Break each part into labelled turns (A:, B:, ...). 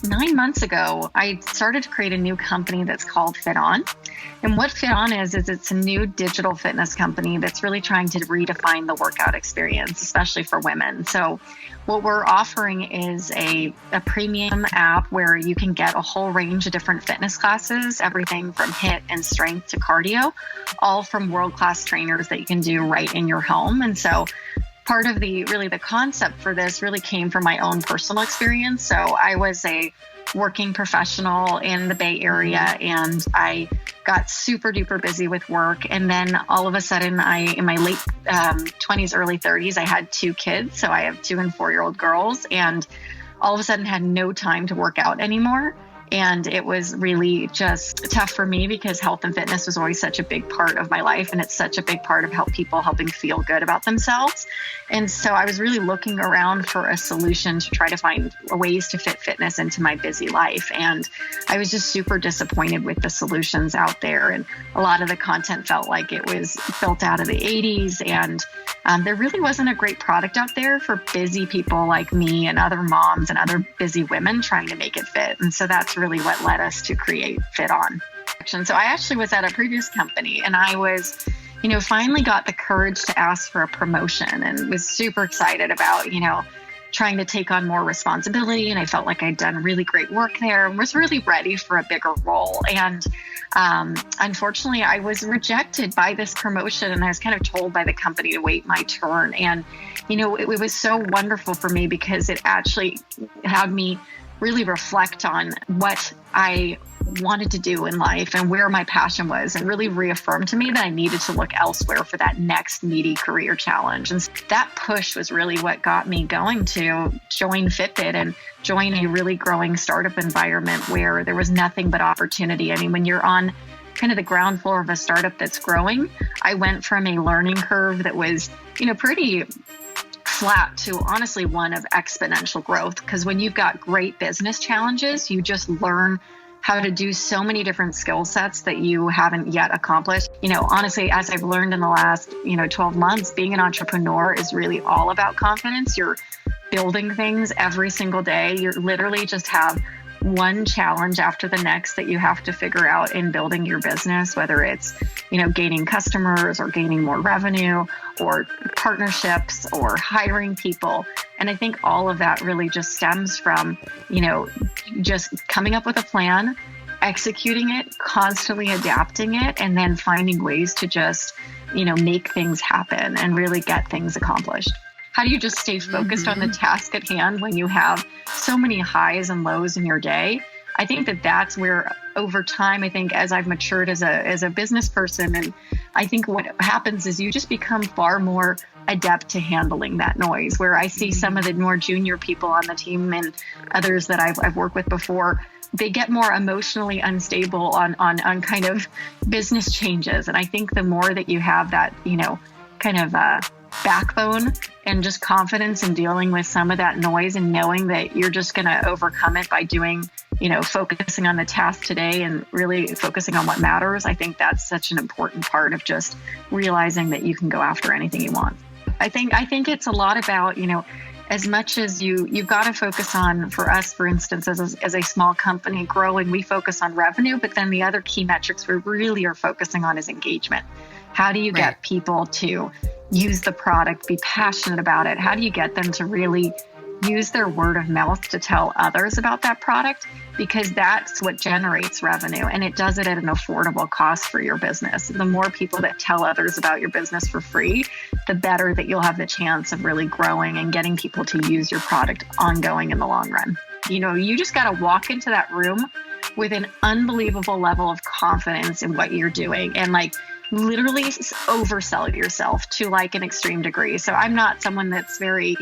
A: 9 months ago, I started to create a new company that's called FitOn. And what FitOn is it's a new digital fitness company that's really trying to redefine the workout experience, especially for women. So what we're offering is a premium app where you can get a whole range of different fitness classes, everything from HIIT and strength to cardio, all from world-class trainers that you can do right in your home. And so part of the concept for this really came from my own personal experience. So I was a working professional in the Bay Area, and I got super duper busy with work. And then all of a sudden, in my late 20s, early 30s, I had 2 kids. So I have 2 and 4-year-old girls, and all of a sudden had no time to work out anymore. And it was really just tough for me because health and fitness was always such a big part of my life. And it's such a big part of helping feel good about themselves. And so I was really looking around for a solution to try to find ways to fit fitness into my busy life. And I was just super disappointed with the solutions out there. And a lot of the content felt like it was built out of the 80s. And there really wasn't a great product out there for busy people like me and other moms and other busy women trying to make it fit. And so that's really what led us to create FitOn. So I actually was at a previous company, and I was, finally got the courage to ask for a promotion and was super excited about, trying to take on more responsibility. And I felt like I'd done really great work there and was really ready for a bigger role. And unfortunately, I was rejected by this promotion, and I was kind of told by the company to wait my turn. And, it was so wonderful for me because it actually had me really reflect on what I wanted to do in life and where my passion was, and really reaffirmed to me that I needed to look elsewhere for that next meaty career challenge. And that push was really what got me going to join FitBit and join a really growing startup environment where there was nothing but opportunity. I mean, when you're on kind of the ground floor of a startup that's growing, I went from a learning curve that was, pretty flat to honestly one of exponential growth. Because when you've got great business challenges, you just learn how to do so many different skill sets that you haven't yet accomplished. Honestly, as I've learned in the last, 12 months, being an entrepreneur is really all about confidence. You're building things every single day. You literally just have one challenge after the next that you have to figure out in building your business, whether it's, gaining customers or gaining more revenue or partnerships or hiring people. And I think all of that really just stems from, just coming up with a plan, executing it, constantly adapting it, and then finding ways to just, make things happen and really get things accomplished. How do you just stay focused on the task at hand when you have so many highs and lows in your day? I think that's where over time, I think as I've matured as a business person, and I think what happens is you just become far more adept to handling that noise, where I see some of the more junior people on the team and others that I've worked with before, they get more emotionally unstable on kind of business changes. And I think the more that you have that, kind of backbone and just confidence in dealing with some of that noise and knowing that you're just going to overcome it by doing, focusing on the task today and really focusing on what matters. I think that's such an important part of just realizing that you can go after anything you want. I think it's a lot about, as much as you've got to focus on, for us, for instance, as a small company growing, we focus on revenue, but then the other key metrics we really are focusing on is engagement. How do you get people to use the product, be passionate about it? How do you get them to really use their word of mouth to tell others about that product? Because that's what generates revenue, and it does it at an affordable cost for your business. The more people that tell others about your business for free, the better that you'll have the chance of really growing and getting people to use your product ongoing in the long run. You just got to walk into that room with an unbelievable level of confidence in what you're doing and literally oversell yourself to an extreme degree. So I'm not someone that's very,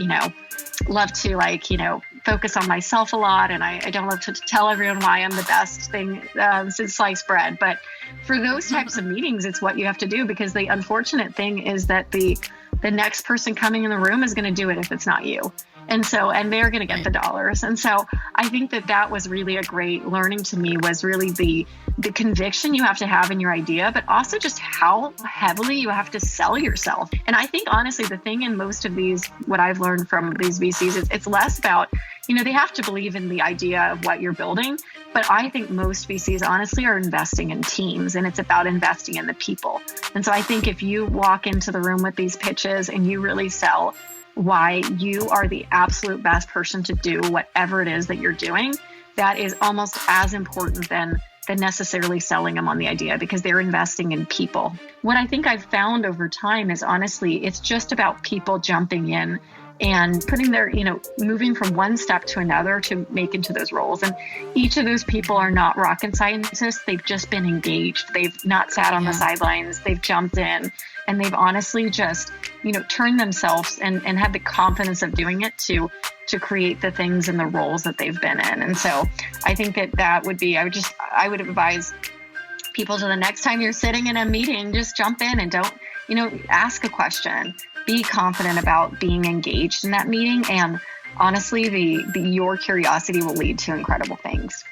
A: love to focus on myself a lot. And I don't love to tell everyone why I'm the best thing since sliced bread. But for those types of meetings, it's what you have to do, because the unfortunate thing is that the next person coming in the room is going to do it if it's not you. And they're going to get the dollars. And so I think that was really a great learning to me, was really the conviction you have to have in your idea, but also just how heavily you have to sell yourself. And I think honestly, the thing in most of these, what I've learned from these VCs, it's less about, they have to believe in the idea of what you're building. But I think most VCs honestly are investing in teams, and it's about investing in the people. And so I think if you walk into the room with these pitches and you really sell why you are the absolute best person to do whatever it is that you're doing, that is almost as important than necessarily selling them on the idea, because they're investing in people. What I think I've found over time is honestly, it's just about people jumping in and putting their, moving from one step to another to make into those roles. And each of those people are not rocket scientists. They've just been engaged. They've not sat on the sidelines. They've jumped in, and they've honestly just, turned themselves and had the confidence of doing it to create the things and the roles that they've been in. And so I think that would be, I would advise people, to the next time you're sitting in a meeting, just jump in and don't, ask a question. Be confident about being engaged in that meeting. And honestly, your curiosity will lead to incredible things.